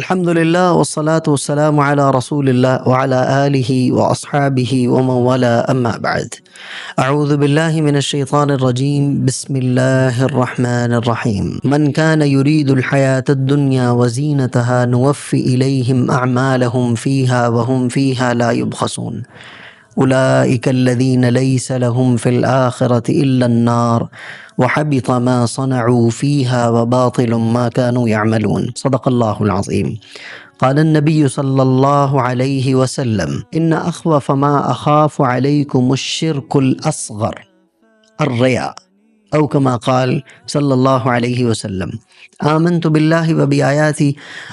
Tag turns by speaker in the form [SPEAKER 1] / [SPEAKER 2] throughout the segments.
[SPEAKER 1] الحمد لله والصلاة والسلام على رسول الله وعلى آله وأصحابه ومن والاه أما بعد. أعوذ بالله من الشيطان الرجيم. بسم الله الرحمن الرحيم. من كان يريد الحياة الدنيا وزينتها نوفي إليهم أعمالهم فيها وهم فيها لا يبخسون. أولئك الذين ليس لهم في الآخرة إلا النار وحبط ما صنعوا فيها وباطل ما كانوا يعملون. صدق الله العظيم. قال النبي صلى الله عليه وسلم: إن أخوف ما أخاف عليكم الشرك الأصغر الرياء، أو كما قال صلى الله عليه وسلم: آمنت بالله وبآياته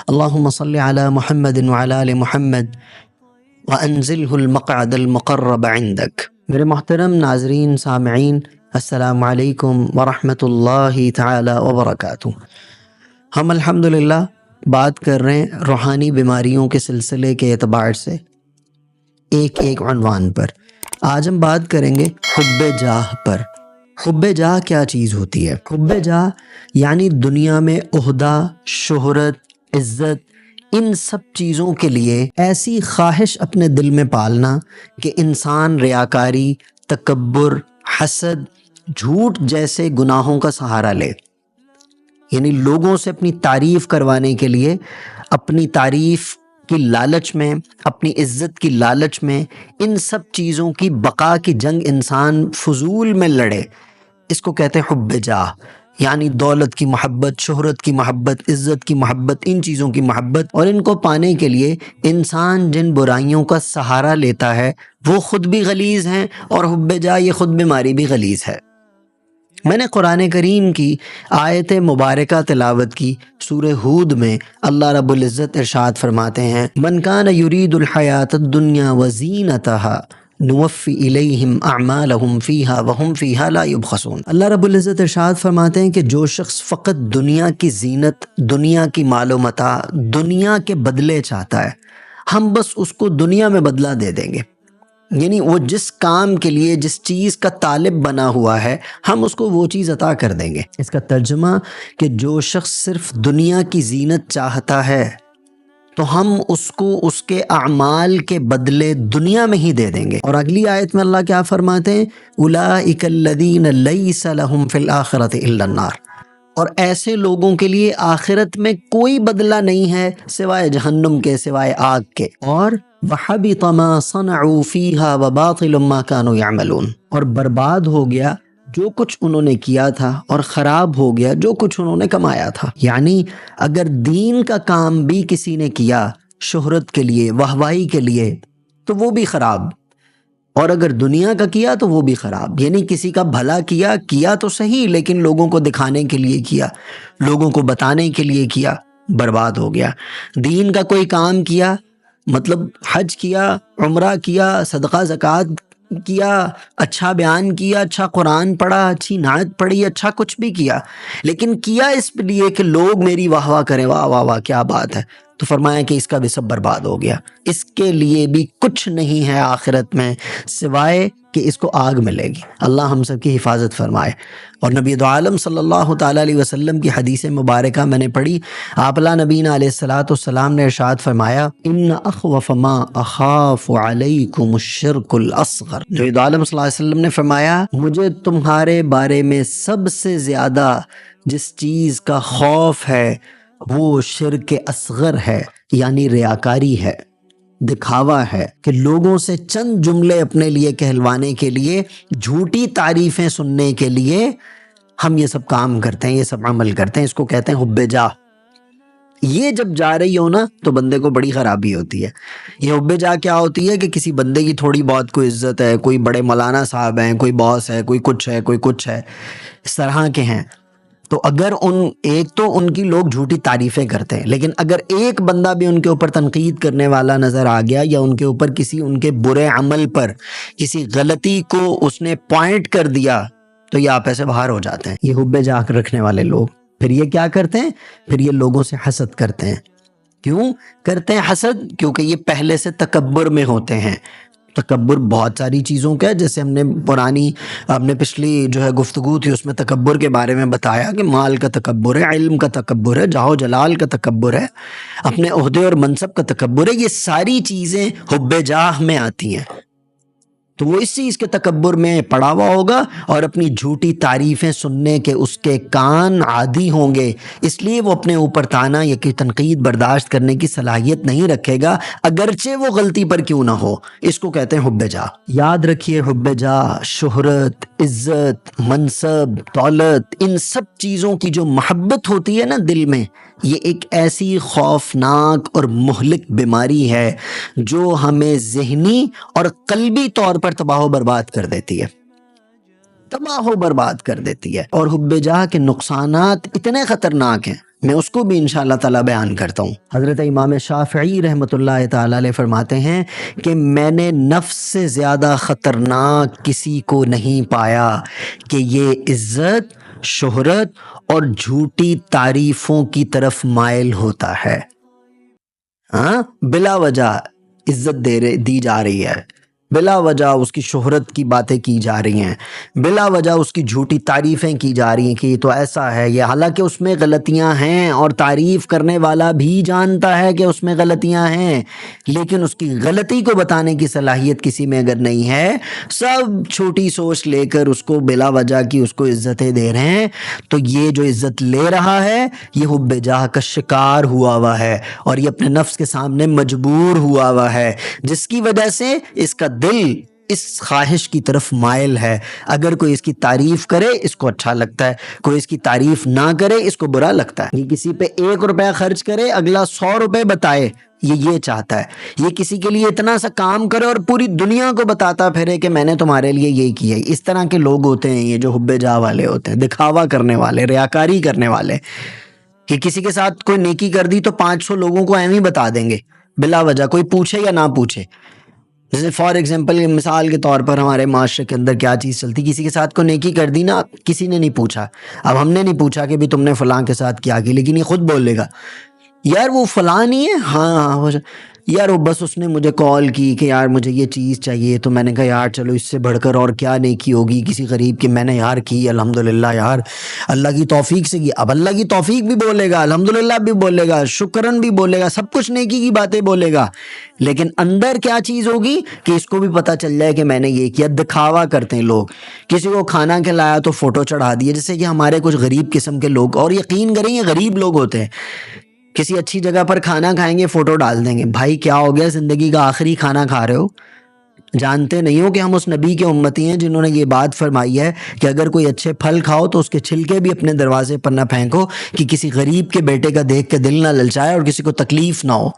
[SPEAKER 1] اللهم صل على محمد وعلى آل محمد وأنزله المقعد المقرب عندك. میرے محترم ناظرین سامعین، السلام علیکم ورحمۃ اللہ تعالی وبرکاتہ۔ ہم الحمدللہ بات کر رہے ہیں روحانی بیماریوں کے سلسلے کے اعتبار سے ایک عنوان پر۔ آج ہم بات کریں گے حب جاہ پر۔ حب جاہ کیا چیز ہوتی ہے؟ حب جاہ یعنی دنیا میں عہدہ، شہرت، عزت، ان سب چیزوں کے لیے ایسی خواہش اپنے دل میں پالنا کہ انسان ریاکاری، تکبر، حسد، جھوٹ جیسے گناہوں کا سہارا لے، یعنی لوگوں سے اپنی تعریف کروانے کے لیے اپنی تعریف کی لالچ میں، اپنی عزت کی لالچ میں ان سب چیزوں کی بقا کی جنگ انسان فضول میں لڑے۔ اس کو کہتے ہیں حب جاہ، یعنی دولت کی محبت، شہرت کی محبت، عزت کی محبت، ان چیزوں کی محبت، اور ان کو پانے کے لیے انسان جن برائیوں کا سہارا لیتا ہے وہ خود بھی غلیظ ہیں، اور حب جاہ یہ خود بیماری بھی غلیظ ہے۔ میں نے قرآن کریم کی آیت مبارکہ تلاوت کی۔ سورہ ہود میں اللہ رب العزت ارشاد فرماتے ہیں: من کان یرید الحیات الدنیا وزینتها نوفی الیہم اعمالہم فیہا وہم فیہا لا یبخسون۔ اللہ رب العزت ارشاد فرماتے ہیں کہ جو شخص فقط دنیا کی زینت، دنیا کی مال و متاع، دنیا کے بدلے چاہتا ہے، ہم بس اس کو دنیا میں بدلہ دے دیں گے، یعنی وہ جس کام کے لیے جس چیز کا طالب بنا ہوا ہے ہم اس کو وہ چیز عطا کر دیں گے۔ اس کا ترجمہ کہ جو شخص صرف دنیا کی زینت چاہتا ہے تو ہم اس کو اس کے اعمال کے بدلے دنیا میں ہی دے دیں گے۔ اور اگلی آیت میں اللہ کیا فرماتے ہیں؟ اولئک الذین لیس لہم فی الآخرۃ الا النار۔ اور ایسے لوگوں کے لیے آخرت میں کوئی بدلہ نہیں ہے سوائے جہنم کے، سوائے آگ کے۔ اور وَحَبِطَ مَا صَنَعُوا فِيهَا وَبَاطِلٌ مَا كَانُوا يَعْمَلُونَ۔ اور برباد ہو گیا جو کچھ انہوں نے کیا تھا، اور خراب ہو گیا جو کچھ انہوں نے کمایا تھا۔ یعنی اگر دین کا کام بھی کسی نے کیا شہرت کے لیے، واہوائی کے لیے، تو وہ بھی خراب، اور اگر دنیا کا کیا تو وہ بھی خراب۔ یعنی کسی کا بھلا کیا تو صحیح، لیکن لوگوں کو دکھانے کے لیے کیا، لوگوں کو بتانے کے لیے کیا، برباد ہو گیا۔ دین کا کوئی کام کیا، مطلب حج کیا، عمرہ کیا، صدقہ زکوٰۃ کیا، اچھا بیان کیا، اچھا قرآن پڑھا، اچھی نعت پڑھی، اچھا کچھ بھی کیا، لیکن کیا اس لیے کہ لوگ میری واہ واہ کریں، واہ واہ واہ کیا بات ہے، تو فرمایا کہ اس کا بھی سب برباد ہو گیا۔ اس کے لیے بھی کچھ نہیں ہے آخرت میں سوائے کہ اس کو آگ ملے گی۔ اللہ ہم سب کی حفاظت فرمائے۔ اور نبی دو عالم صلی اللہ تعالیٰ علیہ وسلم کی حدیث مبارکہ میں نے پڑھی۔ آپ نبینا علیہ السلام نے ارشاد فرمایا: ان اخوف ما اخاف علیکم الشرک الاصغر۔ نبی دو عالم صلی اللہ علیہ وسلم نے فرمایا مجھے تمہارے بارے میں سب سے زیادہ جس چیز کا خوف ہے وہ شرک اصغر ہے، یعنی ریاکاری ہے، دکھاوا ہے، کہ لوگوں سے چند جملے اپنے لیے کہلوانے کے لیے، جھوٹی تعریفیں سننے کے لیے ہم یہ سب کام کرتے ہیں، یہ سب عمل کرتے ہیں۔ اس کو کہتے ہیں حب جاہ۔ یہ جب جا رہی ہو نا تو بندے کو بڑی خرابی ہوتی ہے۔ یہ حب جاہ کیا ہوتی ہے کہ کسی بندے کی تھوڑی بہت کوئی عزت ہے، کوئی بڑے مولانا صاحب ہیں، کوئی باس ہے، کوئی کچھ ہے، کوئی کچھ ہے، اس طرح کے ہیں، تو اگر ایک تو ان کی لوگ جھوٹی تعریفیں کرتے ہیں، لیکن اگر ایک بندہ بھی ان کے اوپر تنقید کرنے والا نظر آ گیا، یا ان کے اوپر کسی ان کے برے عمل پر کسی غلطی کو اس نے پوائنٹ کر دیا تو یہ آپے سے باہر ہو جاتے ہیں، یہ حب جاہ رکھنے والے لوگ۔ پھر یہ کیا کرتے ہیں؟ پھر یہ لوگوں سے حسد کرتے ہیں۔ کیوں کرتے ہیں حسد؟ کیونکہ یہ پہلے سے تکبر میں ہوتے ہیں، تکبر بہت ساری چیزوں کا ہے، جیسے ہم نے پچھلی جو ہے گفتگو تھی اس میں تکبر کے بارے میں بتایا کہ مال کا تکبر ہے، علم کا تکبر ہے، جاہ و جلال کا تکبر ہے، اپنے عہدے اور منصب کا تکبر ہے. یہ ساری چیزیں حب جاہ میں آتی ہیں. تو وہ اس چیز کے تکبر میں پڑا ہوا ہوگا اور اپنی جھوٹی تعریفیں سننے کے اس کے کان عادی ہوں گے، اس لیے وہ اپنے اوپر طعنہ یا کہ تنقید برداشت کرنے کی صلاحیت نہیں رکھے گا، اگرچہ وہ غلطی پر کیوں نہ ہو. اس کو کہتے ہیں حب جاہ. یاد رکھیے حب جاہ، شہرت، عزت، منصب، دولت، ان سب چیزوں کی جو محبت ہوتی ہے نا دل میں، یہ ایک ایسی خوفناک اور مہلک بیماری ہے جو ہمیں ذہنی اور قلبی طور پر تباہ و برباد کر دیتی ہے، تباہ و برباد کر دیتی ہے. اور حب جاہ کے نقصانات اتنے خطرناک ہیں، میں اس کو بھی انشاءاللہ تعالی بیان کرتا ہوں. حضرت امام شافعی رحمۃ اللہ تعالی علیہ فرماتے ہیں کہ میں نے نفس سے زیادہ خطرناک کسی کو نہیں پایا کہ یہ عزت، شہرت اور جھوٹی تعریفوں کی طرف مائل ہوتا ہے. ہاں، بلا وجہ عزت دی جا رہی ہے، بلا وجہ اس کی شہرت کی باتیں کی جا رہی ہیں، بلا وجہ اس کی جھوٹی تعریفیں کی جا رہی ہیں کہ یہ تو ایسا ہے، یہ حالانکہ اس میں غلطیاں ہیں اور تعریف کرنے والا بھی جانتا ہے کہ اس میں غلطیاں ہیں، لیکن اس کی غلطی کو بتانے کی صلاحیت کسی میں اگر نہیں ہے، سب چھوٹی سوچ لے کر اس کو بلا وجہ کی اس کو عزتیں دے رہے ہیں، تو یہ جو عزت لے رہا ہے یہ حب جاہ کا شکار ہوا ہوا ہے اور یہ اپنے نفس کے سامنے مجبور ہوا ہوا ہے، جس کی وجہ سے اس کا دل اس خواہش کی طرف مائل ہے. اگر کوئی اس کی تعریف کرے اس کو اچھا لگتا ہے، کوئی اس کی تعریف نہ کرے اس کو برا لگتا ہے. یہ کسی پہ 1 روپیہ خرچ کرے اگلا 100 روپے بتائے، یہ چاہتا ہے. یہ کسی کے لیے اتنا سا کام کرے اور پوری دنیا کو بتاتا پھرے کہ میں نے تمہارے لیے یہ کیا ہے. اس طرح کے لوگ ہوتے ہیں یہ جو حب جاہ والے ہوتے ہیں، دکھاوا کرنے والے، ریاکاری کرنے والے، کہ کسی کے ساتھ کوئی نیکی کر دی تو 500 لوگوں کو ایویں بتا دیں گے بلا وجہ، کوئی پوچھے یا نہ پوچھے. جیسے فار ایگزامپل، مثال کے طور پر ہمارے معاشرے کے اندر کیا چیز چلتی، کسی کے ساتھ کوئی نیکی کر دی نا، کسی نے نہیں پوچھا، اب ہم نے نہیں پوچھا کہ بھی تم نے فلاں کے ساتھ کیا کی، لیکن یہ خود بول لے گا یار وہ فلاں نہیں ہے، ہاں یار وہ بس اس نے مجھے کال کی کہ یار مجھے یہ چیز چاہیے، تو میں نے کہا یار چلو اس سے بڑھ کر اور کیا نیکی ہوگی کسی غریب کی، میں نے یار کی الحمدللہ یار اللہ کی توفیق سے کی. اب اللہ کی توفیق بھی بولے گا، الحمدللہ بھی بولے گا، شکرن بھی بولے گا، سب کچھ نیکی کی باتیں بولے گا، لیکن اندر کیا چیز ہوگی کہ اس کو بھی پتہ چل جائے کہ میں نے یہ کیا. دکھاوا کرتے ہیں لوگ، کسی کو کھانا کھلایا تو فوٹو چڑھا دیے، جیسے کہ ہمارے کچھ غریب قسم کے لوگ، اور یقین کریں یہ غریب لوگ ہوتے ہیں، کسی اچھی جگہ پر کھانا کھائیں گے فوٹو ڈال دیں گے. بھائی کیا ہو گیا، زندگی کا آخری کھانا کھا رہے ہو؟ جانتے نہیں ہو کہ ہم اس نبی کے امتی ہیں جنہوں نے یہ بات فرمائی ہے کہ اگر کوئی اچھے پھل کھاؤ تو اس کے چھلکے بھی اپنے دروازے پر نہ پھینکو کہ کسی غریب کے بیٹے کا دیکھ کے دل نہ للچائے اور کسی کو تکلیف نہ ہو.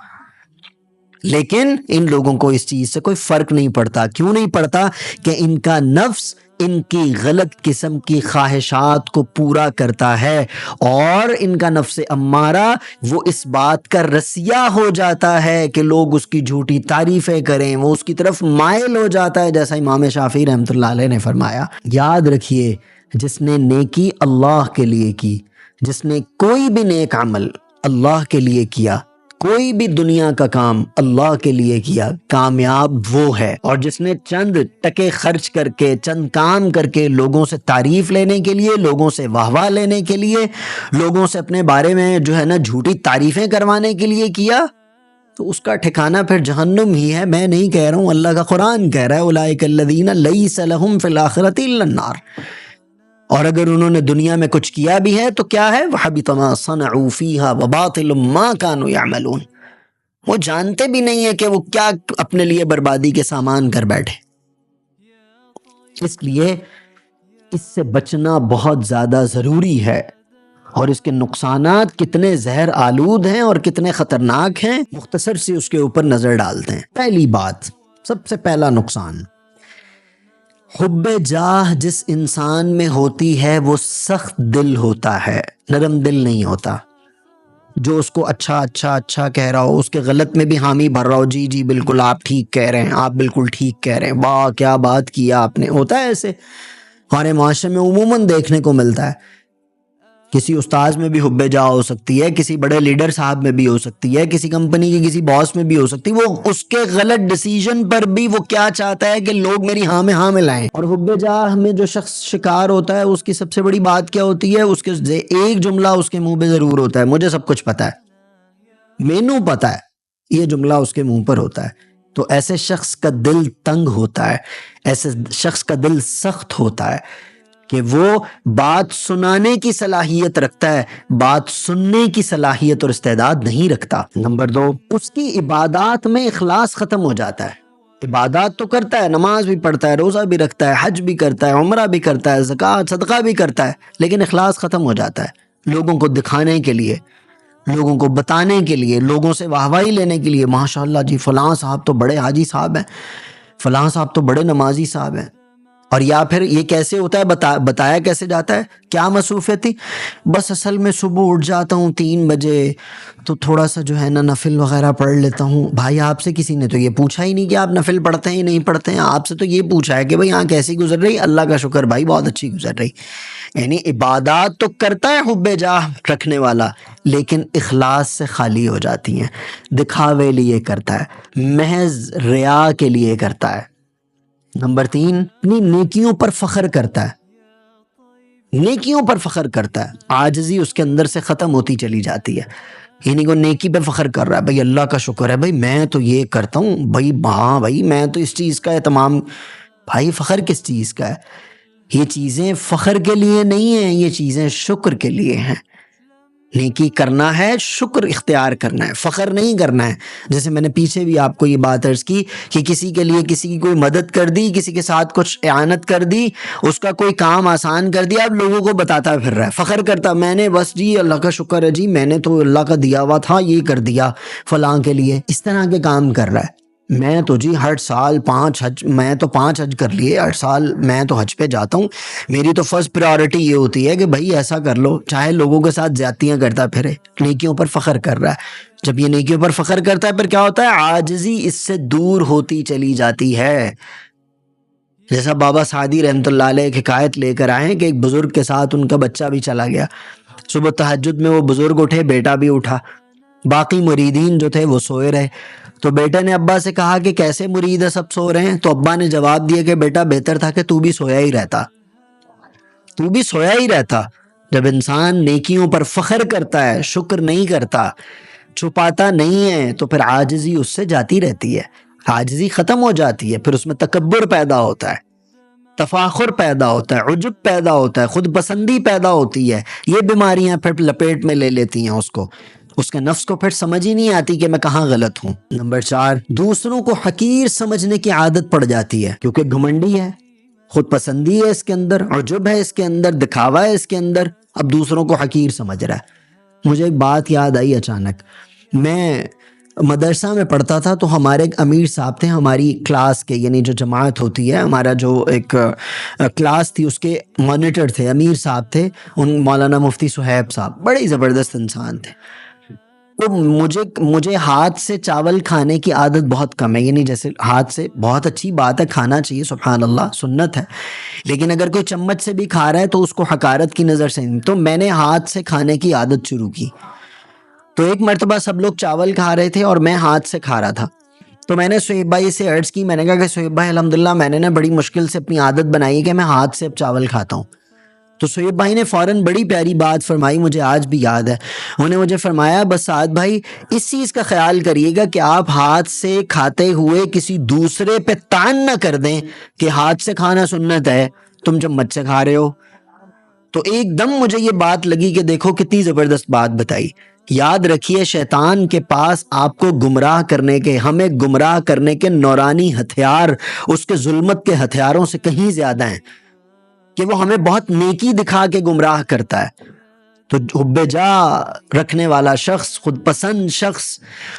[SPEAKER 1] لیکن ان لوگوں کو اس چیز سے کوئی فرق نہیں پڑتا. کیوں نہیں پڑتا؟ کہ ان کا نفس ان کی غلط قسم کی خواہشات کو پورا کرتا ہے، اور ان کا نفس امارہ وہ اس بات کا رسیا ہو جاتا ہے کہ لوگ اس کی جھوٹی تعریفیں کریں، وہ اس کی طرف مائل ہو جاتا ہے، جیسا امام شافعی رحمۃ اللہ علیہ نے فرمایا. یاد رکھیے جس نے نیکی اللہ کے لیے کی، جس نے کوئی بھی نیک عمل اللہ کے لیے کیا، کوئی بھی دنیا کا کام اللہ کے لیے کیا، کامیاب وہ ہے. اور جس نے چند ٹکے خرچ کر کے، چند کام کر کے لوگوں سے تعریف لینے کے لیے، لوگوں سے واہ واہ لینے کے لیے، لوگوں سے اپنے بارے میں جو ہے نا جھوٹی تعریفیں کروانے کے لیے کیا، تو اس کا ٹھکانہ پھر جہنم ہی ہے. میں نہیں کہہ رہا ہوں، اللہ کا قرآن کہہ رہا ہے اولئک الذین لیس لہم فی الآخرۃ الا النار. اور اگر انہوں نے دنیا میں کچھ کیا بھی ہے تو کیا ہے؟ وَحَبِطَ مَا صَنَعُوا فِيهَا وَبَاطِلٌ مَا كَانُوا يَعْمَلُونَ. وہ جانتے بھی نہیں ہے کہ وہ کیا اپنے لیے بربادی کے سامان کر بیٹھے. اس لیے اس سے بچنا بہت زیادہ ضروری ہے، اور اس کے نقصانات کتنے زہر آلود ہیں اور کتنے خطرناک ہیں، مختصر سی اس کے اوپر نظر ڈالتے ہیں. پہلی بات، سب سے پہلا نقصان، حب جاہ جس انسان میں ہوتی ہے وہ سخت دل ہوتا ہے، نرم دل نہیں ہوتا. جو اس کو اچھا اچھا اچھا کہہ رہا ہو، اس کے غلط میں بھی حامی بھر رہا ہو، جی جی بالکل آپ ٹھیک کہہ رہے ہیں، آپ بالکل ٹھیک کہہ رہے ہیں، واہ کیا بات کیا آپ نے. ہوتا ہے ایسے ہمارے معاشرے میں عموماً دیکھنے کو ملتا ہے. کسی استاذ میں بھی حب جا ہو سکتی ہے، کسی بڑے لیڈر صاحب میں بھی ہو سکتی ہے، کسی کمپنی کے کسی باس میں بھی ہو سکتی ہے. وہ اس کے غلط ڈیسیژن پر بھی وہ کیا چاہتا ہے کہ لوگ میری ہاں میں ہاں ملائیں. اور حب جاہ میں جو شخص شکار ہوتا ہے اس کی سب سے بڑی بات کیا ہوتی ہے؟ اس کے ایک جملہ اس کے منہ پہ ضرور ہوتا ہے، مجھے سب کچھ پتا ہے، مینوں پتا ہے، یہ جملہ اس کے منہ پر ہوتا ہے. تو ایسے شخص کا دل تنگ ہوتا ہے، ایسے شخص کا دل سخت ہوتا ہے کہ وہ بات سنانے کی صلاحیت رکھتا ہے، بات سننے کی صلاحیت اور استعداد نہیں رکھتا. نمبر 2، اس کی عبادات میں اخلاص ختم ہو جاتا ہے. عبادات تو کرتا ہے، نماز بھی پڑھتا ہے، روزہ بھی رکھتا ہے، حج بھی کرتا ہے، عمرہ بھی کرتا ہے، زکوٰۃ صدقہ بھی کرتا ہے، لیکن اخلاص ختم ہو جاتا ہے. لوگوں کو دکھانے کے لیے، لوگوں کو بتانے کے لیے، لوگوں سے واہواہی لینے کے لیے، ماشاءاللہ جی فلاں صاحب تو بڑے حاجی صاحب ہیں، فلاں صاحب تو بڑے نمازی صاحب ہیں. اور یا پھر یہ کیسے ہوتا ہے، بتایا کیسے جاتا ہے؟ کیا مصروفیت تھی؟ بس اصل میں صبح اٹھ جاتا ہوں 3 بجے، تو تھوڑا سا جو ہے نا نفل وغیرہ پڑھ لیتا ہوں. بھائی آپ سے کسی نے تو یہ پوچھا ہی نہیں کہ آپ نفل پڑھتے ہیں نہیں پڑھتے ہیں. آپ سے تو یہ پوچھا ہے کہ بھائی ہاں کیسی گزر رہی؟ اللہ کا شکر بھائی بہت اچھی گزر رہی. یعنی عبادات تو کرتا ہے حب جاہ رکھنے والا، لیکن اخلاص سے خالی ہو جاتی ہیں، دکھاوے لیے کرتا ہے، محض ریا کے لیے کرتا ہے. نمبر 3، اپنی نیکیوں پر فخر کرتا ہے، نیکیوں پر فخر کرتا ہے، عاجزی اس کے اندر سے ختم ہوتی چلی جاتی ہے. یعنی کو نیکی پہ فخر کر رہا ہے، بھائی اللہ کا شکر ہے بھائی میں تو یہ کرتا ہوں، بھائی ہاں بھائی میں تو اس چیز کا اہتمام. بھائی فخر کس چیز کا ہے؟ یہ چیزیں فخر کے لیے نہیں ہیں، یہ چیزیں شکر کے لیے ہیں. نیکی کرنا ہے، شکر اختیار کرنا ہے، فخر نہیں کرنا ہے. جیسے میں نے پیچھے بھی آپ کو یہ بات عرض کی کہ کسی کے لیے کسی کی کوئی مدد کر دی، کسی کے ساتھ کچھ اعانت کر دی، اس کا کوئی کام آسان کر دیا، اب لوگوں کو بتاتا پھر رہا ہے، فخر کرتا، میں نے بس جی اللہ کا شکر ہے جی میں نے تو اللہ کا دیا ہوا تھا یہ کر دیا فلاں کے لیے. اس طرح کے کام کر رہا ہے. میں تو جی ہر سال 5 حج، میں تو 5 حج کر لیے، ہر سال میں تو حج پہ جاتا ہوں، میری تو فرسٹ پریورٹی یہ ہوتی ہے کہ بھائی ایسا کر لو، چاہے لوگوں کے ساتھ زیادتیاں کرتا پھرے، نیکیوں پر فخر کر رہا ہے. جب یہ نیکیوں پر فخر کرتا ہے پھر کیا ہوتا ہے؟ عاجزی اس سے دور ہوتی چلی جاتی ہے. جیسا بابا سعدی رحمۃ اللہ علیہ ایک حکایت لے کر آئے کہ ایک بزرگ کے ساتھ ان کا بچہ بھی چلا گیا. صبح تہجد میں وہ بزرگ اٹھے، بیٹا بھی اٹھا، باقی مریدین جو تھے وہ سوئے رہے. تو بیٹے نے ابا سے کہا کہ کیسے مرید ہے سب سو رہے ہیں؟ تو ابا نے جواب دیا کہ بیٹا بہتر تھا کہ تو بھی سویا ہی رہتا، تو بھی سویا ہی رہتا. جب انسان نیکیوں پر فخر کرتا ہے، شکر نہیں کرتا، چھپاتا نہیں ہے، تو پھر عاجزی اس سے جاتی رہتی ہے، عاجزی ختم ہو جاتی ہے. پھر اس میں تکبر پیدا ہوتا ہے، تفاخر پیدا ہوتا ہے، عجب پیدا ہوتا ہے، خود پسندی پیدا ہوتی ہے. یہ بیماریاں پھر لپیٹ میں لے لیتی ہیں اس کو، اس کے نفس کو پھر سمجھ ہی نہیں آتی کہ میں کہاں غلط ہوں. نمبر 4، دوسروں کو حقیر سمجھنے کی عادت پڑ جاتی ہے، کیونکہ گھمنڈی ہے، خود پسندی ہے اس کے اندر، عجب ہے اس کے اندر، دکھاوا ہے اس کے اندر، اب دوسروں کو حقیر سمجھ رہا ہے. مجھے ایک بات یاد آئی اچانک، میں مدرسہ میں پڑھتا تھا تو ہمارے ایک امیر صاحب تھے، ہماری کلاس کے، یعنی جو جماعت ہوتی ہے ہمارا جو ایک کلاس تھی اس کے مانیٹر تھے، امیر صاحب تھے، ان مولانا مفتی صہیب صاحب، بڑے زبردست انسان تھے. تو مجھے ہاتھ سے چاول کھانے کی عادت بہت کم ہے، یعنی جیسے ہاتھ سے بہت اچھی بات ہے، کھانا چاہیے، سبحان اللہ سنت ہے، لیکن اگر کوئی چمچ سے بھی کھا رہا ہے تو اس کو حقارت کی نظر سے نہیں. تو میں نے ہاتھ سے کھانے کی عادت شروع کی. تو ایک مرتبہ سب لوگ چاول کھا رہے تھے اور میں ہاتھ سے کھا رہا تھا. تو میں نے صہیب بھائی سے عرض کی، میں نے کہا کہ صہیب بھائی الحمدللہ میں نے نا بڑی مشکل سے اپنی عادت بنائی ہے کہ میں ہاتھ سے اب چاول کھاتا ہوں. تو صہیب بھائی نے فوراً بڑی پیاری بات فرمائی، مجھے آج بھی یاد ہے. انہوں نے مجھے فرمایا بس سعد بھائی اس چیز کا خیال کریے گا کہ آپ ہاتھ سے کھاتے ہوئے کسی دوسرے پہ تان نہ کر دیں کہ ہاتھ سے کھانا سنت ہے، تم چمچ سے کھا رہے ہو. تو ایک دم مجھے یہ بات لگی کہ دیکھو کتنی زبردست بات بتائی. یاد رکھیے شیطان کے پاس آپ کو گمراہ کرنے کے، ہمیں گمراہ کرنے کے نورانی ہتھیار اس کے ظلمت کے ہتھیاروں سے کہیں زیادہ ہیں، کہ وہ ہمیں بہت نیکی دکھا کے گمراہ کرتا ہے. تو حب جا رکھنے والا شخص، خود پسند شخص،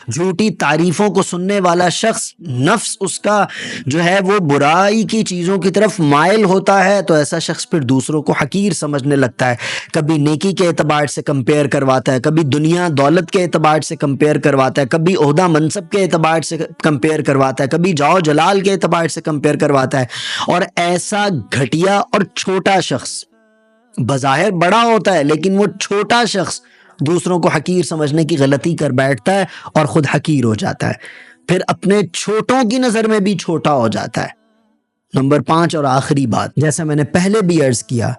[SPEAKER 1] جھوٹی تعریفوں کو سننے والا شخص، نفس اس کا جو ہے وہ برائی کی چیزوں کی طرف مائل ہوتا ہے، تو ایسا شخص پھر دوسروں کو حقیر سمجھنے لگتا ہے. کبھی نیکی کے اعتبار سے کمپیئر کرواتا ہے، کبھی دنیا دولت کے اعتبار سے کمپیئر کرواتا ہے، کبھی عہدہ منصب کے اعتبار سے کمپیئر کرواتا ہے، کبھی جاؤ جلال کے اعتبار سے کمپیئر کرواتا ہے. اور ایسا گھٹیا اور چھوٹا شخص بظاہر بڑا ہوتا ہے لیکن وہ چھوٹا شخص دوسروں کو حقیر سمجھنے کی غلطی کر بیٹھتا ہے اور خود حقیر ہو جاتا ہے، پھر اپنے چھوٹوں کی نظر میں بھی چھوٹا ہو جاتا ہے۔ نمبر 5 اور آخری بات، جیسا میں نے پہلے بھی عرض کیا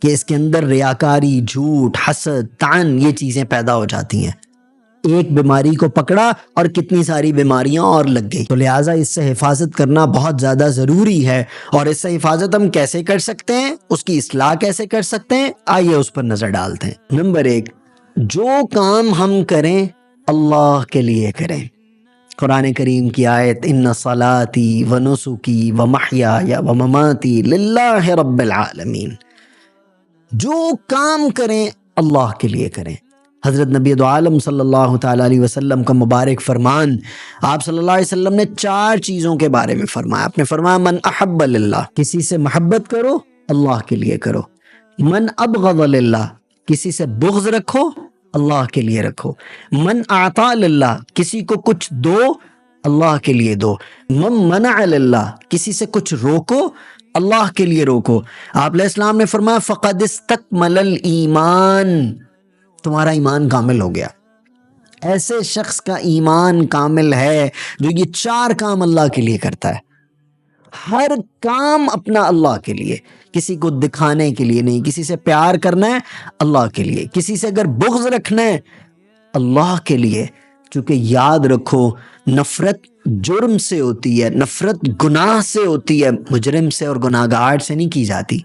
[SPEAKER 1] کہ اس کے اندر ریاکاری، جھوٹ، حسد، طعن، یہ چیزیں پیدا ہو جاتی ہیں۔ ایک بیماری کو پکڑا اور کتنی ساری بیماریاں اور لگ گئی، تو لہٰذا اس سے حفاظت کرنا بہت زیادہ ضروری ہے۔ اور اس سے حفاظت ہم کیسے کر سکتے ہیں، اس کی اصلاح کیسے کر سکتے ہیں، آئیے اس پر نظر ڈالتے ہیں۔ نمبر 1، جو کام ہم کریں اللہ کے لیے کریں۔ قرآن کریم کی آیت ان صلاتی و نسکی و محیای و مماتی للہ رب العالمین، جو کام کریں اللہ کے لیے کریں۔ حضرت نبی دو عالم صلی اللہ تعالیٰ علیہ وسلم کا مبارک فرمان، آپ صلی اللہ علیہ وسلم نے 4 چیزوں کے بارے میں فرمایا۔ آپ نے فرمایا من احب للہ، کسی سے محبت کرو اللہ کے لیے کرو۔ من ابغض للہ، کسی سے بغض رکھو اللہ کے لیے رکھو۔ من اعطا للہ، کسی کو کچھ دو اللہ کے لیے دو۔ من منع للہ، کسی سے کچھ روکو اللہ کے لیے روکو۔ آپ علیہ السلام نے فرمایا فقد استکمل الایمان، تمہارا ایمان کامل ہو گیا۔ ایسے شخص کا ایمان کامل ہے جو یہ 4 کام اللہ کے لیے کرتا ہے۔ ہر کام اپنا اللہ کے لیے، کسی کو دکھانے کے لیے نہیں، کسی سے پیار کرنا ہے اللہ کے لیے، کسی سے اگر بغض رکھنا ہے اللہ کے لیے۔ چونکہ یاد رکھو نفرت جرم سے ہوتی ہے، نفرت گناہ سے ہوتی ہے، مجرم سے اور گناہ گار سے نہیں کی جاتی۔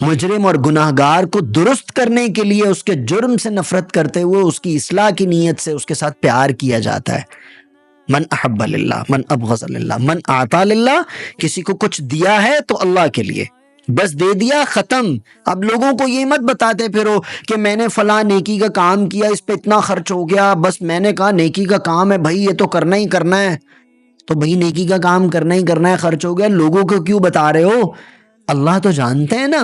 [SPEAKER 1] مجرم اور گناہ گار کو درست کرنے کے لیے اس کے جرم سے نفرت کرتے ہوئے اس کی اصلاح کی نیت سے اس کے ساتھ پیار کیا جاتا ہے۔ من احب للہ، من ابغض للہ، من اعطا للہ، کسی کو کچھ دیا ہے تو اللہ کے لیے، بس دے دیا ختم۔ اب لوگوں کو یہ مت بتاتے پھرو کہ میں نے فلاں نیکی کا کام کیا، اس پہ اتنا خرچ ہو گیا، بس میں نے کہا نیکی کا کام ہے بھائی، یہ تو کرنا ہی کرنا ہے، تو بھائی نیکی کا کام کرنا ہی کرنا ہے، خرچ ہو گیا، لوگوں کو کیوں بتا رہے ہو؟ اللہ تو جانتے ہیں نا،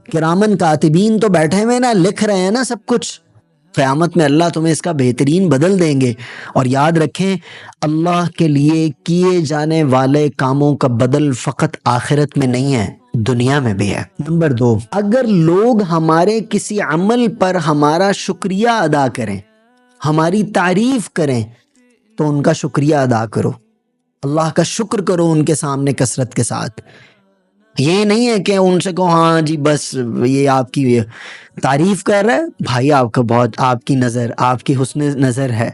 [SPEAKER 1] کرامن کاتبین تو بیٹھے ہوئے نا، لکھ رہے ہیں نا سب کچھ۔ قیامت میں اللہ تمہیں اس کا بہترین بدل دیں گے۔ اور یاد رکھیں اللہ کے لیے کیے جانے والے کاموں کا بدل فقط آخرت میں نہیں ہے، دنیا میں بھی ہے۔ نمبر 2، اگر لوگ ہمارے کسی عمل پر ہمارا شکریہ ادا کریں، ہماری تعریف کریں، تو ان کا شکریہ ادا کرو، اللہ کا شکر کرو ان کے سامنے کثرت کے ساتھ۔ یہ نہیں ہے کہ ان سے کہو ہاں جی بس یہ آپ کی تعریف کر رہا ہے بھائی، آپ کا بہت، آپ کی نظر، آپ کی حسن نظر ہے،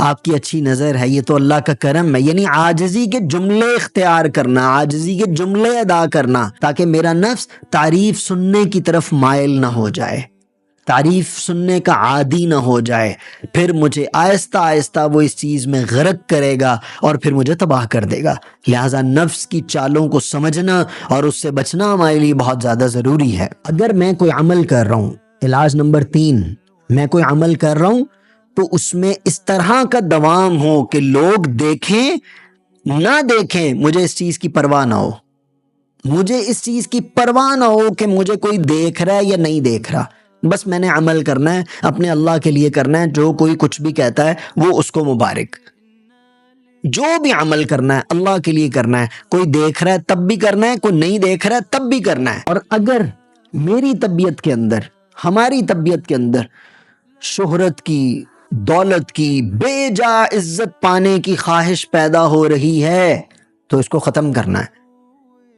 [SPEAKER 1] آپ کی اچھی نظر ہے، یہ تو اللہ کا کرم ہے۔ یعنی عاجزی کے جملے اختیار کرنا، عاجزی کے جملے ادا کرنا، تاکہ میرا نفس تعریف سننے کی طرف مائل نہ ہو جائے، تعریف سننے کا عادی نہ ہو جائے، پھر مجھے آہستہ آہستہ وہ اس چیز میں غرق کرے گا اور پھر مجھے تباہ کر دے گا۔ لہٰذا نفس کی چالوں کو سمجھنا اور اس سے بچنا ہمارے لیے بہت زیادہ ضروری ہے۔ اگر میں کوئی عمل کر رہا ہوں، علاج نمبر 3، میں کوئی عمل کر رہا ہوں تو اس میں اس طرح کا دوام ہو کہ لوگ دیکھیں نہ دیکھیں، مجھے اس چیز کی پرواہ نہ ہو، مجھے اس چیز کی پرواہ نہ ہو کہ مجھے کوئی دیکھ رہا ہے یا نہیں دیکھ رہا، بس میں نے عمل کرنا ہے، اپنے اللہ کے لیے کرنا ہے، جو کوئی کچھ بھی کہتا ہے وہ اس کو مبارک۔ جو بھی عمل کرنا ہے اللہ کے لیے کرنا ہے، کوئی دیکھ رہا ہے تب بھی کرنا ہے، کوئی نہیں دیکھ رہا ہے تب بھی کرنا ہے۔ اور اگر میری طبیعت کے اندر، ہماری طبیعت کے اندر شہرت کی، دولت کی، بے جا عزت پانے کی خواہش پیدا ہو رہی ہے تو اس کو ختم کرنا ہے،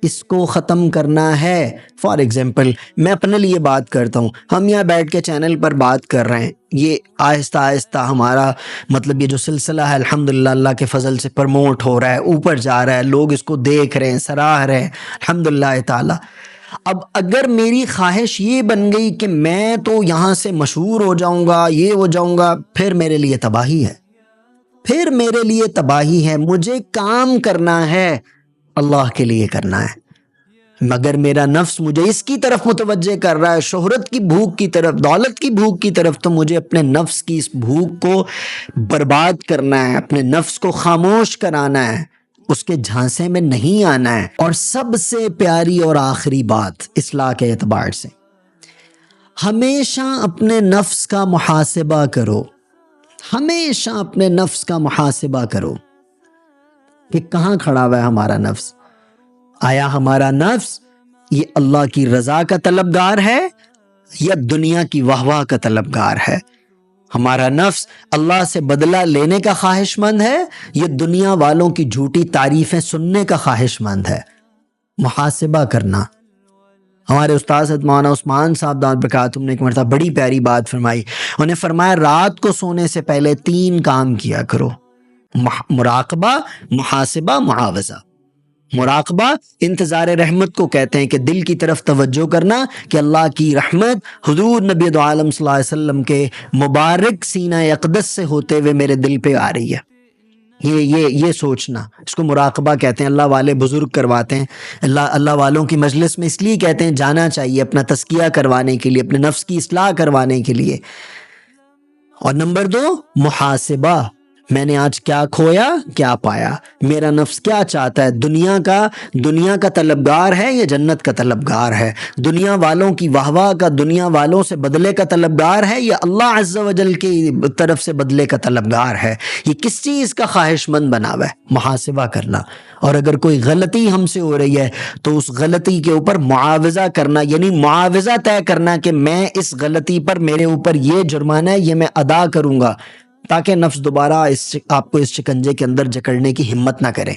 [SPEAKER 1] اس کو ختم کرنا ہے۔ فار ایگزامپل میں اپنے لیے بات کرتا ہوں، ہم یہاں بیٹھ کے چینل پر بات کر رہے ہیں، یہ آہستہ آہستہ ہمارا مطلب یہ جو سلسلہ ہے الحمدللہ اللہ کے فضل سے پرموٹ ہو رہا ہے، اوپر جا رہا ہے، لوگ اس کو دیکھ رہے ہیں، سراہ رہے ہیں الحمدللہ تعالی۔ اب اگر میری خواہش یہ بن گئی کہ میں تو یہاں سے مشہور ہو جاؤں گا، یہ ہو جاؤں گا، پھر میرے لیے تباہی ہے، پھر میرے لیے تباہی ہے۔ مجھے کام کرنا ہے، اللہ کے لیے کرنا ہے، مگر میرا نفس مجھے اس کی طرف متوجہ کر رہا ہے، شہرت کی بھوک کی طرف، دولت کی بھوک کی طرف، تو مجھے اپنے نفس کی اس بھوک کو برباد کرنا ہے، اپنے نفس کو خاموش کرانا ہے، اس کے جھانسے میں نہیں آنا ہے۔ اور سب سے پیاری اور آخری بات اصلاح کے اعتبار سے، ہمیشہ اپنے نفس کا محاسبہ کرو، ہمیشہ اپنے نفس کا محاسبہ کرو کہ کہاں کھڑا ہوا ہے ہمارا نفس۔ آیا ہمارا نفس یہ اللہ کی رضا کا طلبگار ہے، یا دنیا کی واہ واہ کا طلبگار ہے؟ ہمارا نفس اللہ سے بدلہ لینے کا خواہش مند ہے یا دنیا والوں کی جھوٹی تعریفیں سننے کا خواہش مند ہے؟ محاسبہ کرنا۔ ہمارے استاد مولانا عثمان صاحب دامت برکاتہم نے ایک مرتبہ بڑی پیاری بات فرمائی۔ انہیں فرمایا رات کو سونے سے پہلے 3 کام کیا کرو، مراقبہ، محاسبہ، معاوضہ۔ مراقبہ انتظار رحمت کو کہتے ہیں کہ دل کی طرف توجہ کرنا کہ اللہ کی رحمت حضور نبی دو عالم صلی اللہ علیہ وسلم کے مبارک سینہ اقدس سے ہوتے ہوئے میرے دل پہ آ رہی ہے، یہ سوچنا، اس کو مراقبہ کہتے ہیں۔ اللہ والے بزرگ کرواتے ہیں، اللہ والوں کی مجلس میں اس لیے کہتے ہیں جانا چاہیے اپنا تزکیہ کروانے کے لیے، اپنے نفس کی اصلاح کروانے کے لیے۔ اور نمبر 2 محاسبہ، میں نے آج کیا کھویا، کیا پایا، میرا نفس کیا چاہتا ہے، دنیا کا طلبگار ہے یا جنت کا طلبگار ہے، دنیا والوں کی واہ واہ کا، دنیا والوں سے بدلے کا طلبگار ہے یا اللہ عز و جل کی طرف سے بدلے کا طلبگار ہے، یہ کس چیز کا خواہش مند بنا ہوا ہے؟ محاسبہ کرنا۔ اور اگر کوئی غلطی ہم سے ہو رہی ہے تو اس غلطی کے اوپر معاوضہ کرنا، یعنی معاوضہ طے کرنا کہ میں اس غلطی پر، میرے اوپر یہ جرمانہ ہے، یہ میں ادا کروں گا، تاکہ نفس دوبارہ آپ کو اس شکنجے کے اندر جکڑنے کی ہمت نہ کرے۔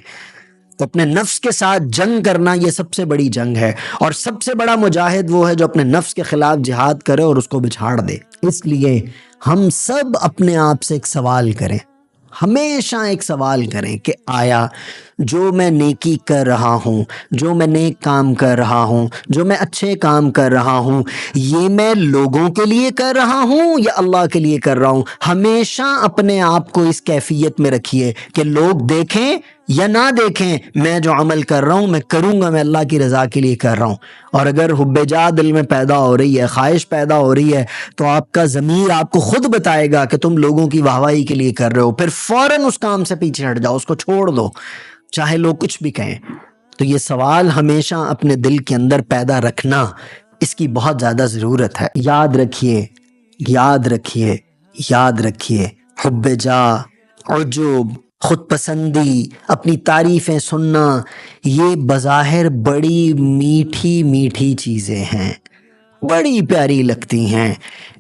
[SPEAKER 1] تو اپنے نفس کے ساتھ جنگ کرنا یہ سب سے بڑی جنگ ہے، اور سب سے بڑا مجاہد وہ ہے جو اپنے نفس کے خلاف جہاد کرے اور اس کو بچھاڑ دے۔ اس لیے ہم سب اپنے آپ سے ایک سوال کریں، ہمیشہ ایک سوال کریں کہ آیا جو میں نیکی کر رہا ہوں، جو میں نیک کام کر رہا ہوں، جو میں اچھے کام کر رہا ہوں، یہ میں لوگوں کے لیے کر رہا ہوں یا اللہ کے لیے کر رہا ہوں؟ ہمیشہ اپنے آپ کو اس کیفیت میں رکھیے کہ لوگ دیکھیں یا نہ دیکھیں، میں جو عمل کر رہا ہوں میں کروں گا، میں اللہ کی رضا کے لیے کر رہا ہوں۔ اور اگر حب جاہ دل میں پیدا ہو رہی ہے، خواہش پیدا ہو رہی ہے، تو آپ کا ضمیر آپ کو خود بتائے گا کہ تم لوگوں کی واہواہی کے لیے کر رہے ہو، پھر فوراً اس کام سے پیچھے ہٹ جاؤ، اس کو چھوڑ دو، چاہے لوگ کچھ بھی کہیں۔ تو یہ سوال ہمیشہ اپنے دل کے اندر پیدا رکھنا، اس کی بہت زیادہ ضرورت ہے۔ یاد رکھیے، یاد رکھیے، یاد رکھیے، حب جاہ، عجب، خود پسندی، اپنی تعریفیں سننا، یہ بظاہر بڑی میٹھی میٹھی چیزیں ہیں، بڑی پیاری لگتی ہیں،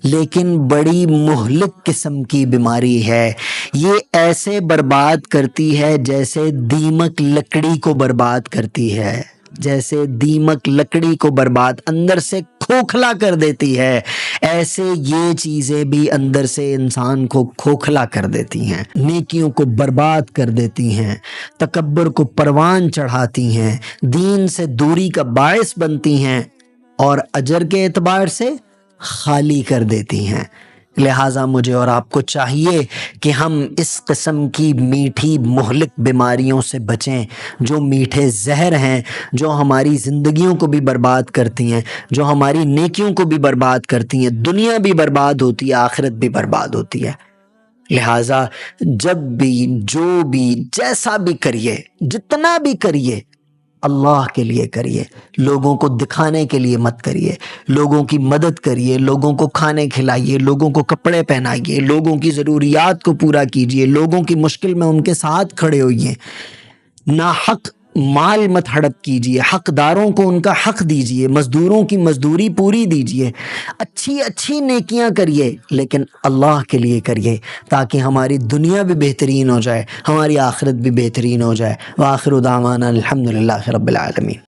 [SPEAKER 1] لیکن بڑی مہلک قسم کی بیماری ہے۔ یہ ایسے برباد کرتی ہے جیسے دیمک لکڑی کو برباد کرتی ہے، جیسے دیمک لکڑی کو برباد اندر سے کھوکھلا کر دیتی ہے، ایسے یہ چیزیں بھی اندر سے انسان کو کھوکھلا کر دیتی ہیں، نیکیوں کو برباد کر دیتی ہیں، تکبر کو پروان چڑھاتی ہیں، دین سے دوری کا باعث بنتی ہیں، اور اجر کے اعتبار سے خالی کر دیتی ہیں۔ لہٰذا مجھے اور آپ کو چاہیے کہ ہم اس قسم کی میٹھی مہلک بیماریوں سے بچیں، جو میٹھے زہر ہیں، جو ہماری زندگیوں کو بھی برباد کرتی ہیں، جو ہماری نیکیوں کو بھی برباد کرتی ہیں، دنیا بھی برباد ہوتی ہے، آخرت بھی برباد ہوتی ہے۔ لہٰذا جب بھی، جو بھی، جیسا بھی کریے، جتنا بھی کریے، اللہ کے لیے کریے، لوگوں کو دکھانے کے لیے مت کریے، لوگوں کی مدد کریے، لوگوں کو کھانے کھلائیے، لوگوں کو کپڑے پہنائیے، لوگوں کی ضروریات کو پورا کیجیے، لوگوں کی مشکل میں ان کے ساتھ کھڑے ہوئیے، ناحق مال مت ہڑپ کیجیے، حقداروں کو ان کا حق دیجیے، مزدوروں کی مزدوری پوری دیجیے، اچھی اچھی نیکیاں کریے، لیکن اللہ کے لیے کریے، تاکہ ہماری دنیا بھی بہترین ہو جائے، ہماری آخرت بھی بہترین ہو جائے۔ وآخر دعوانا الحمدللہ رب العالمین۔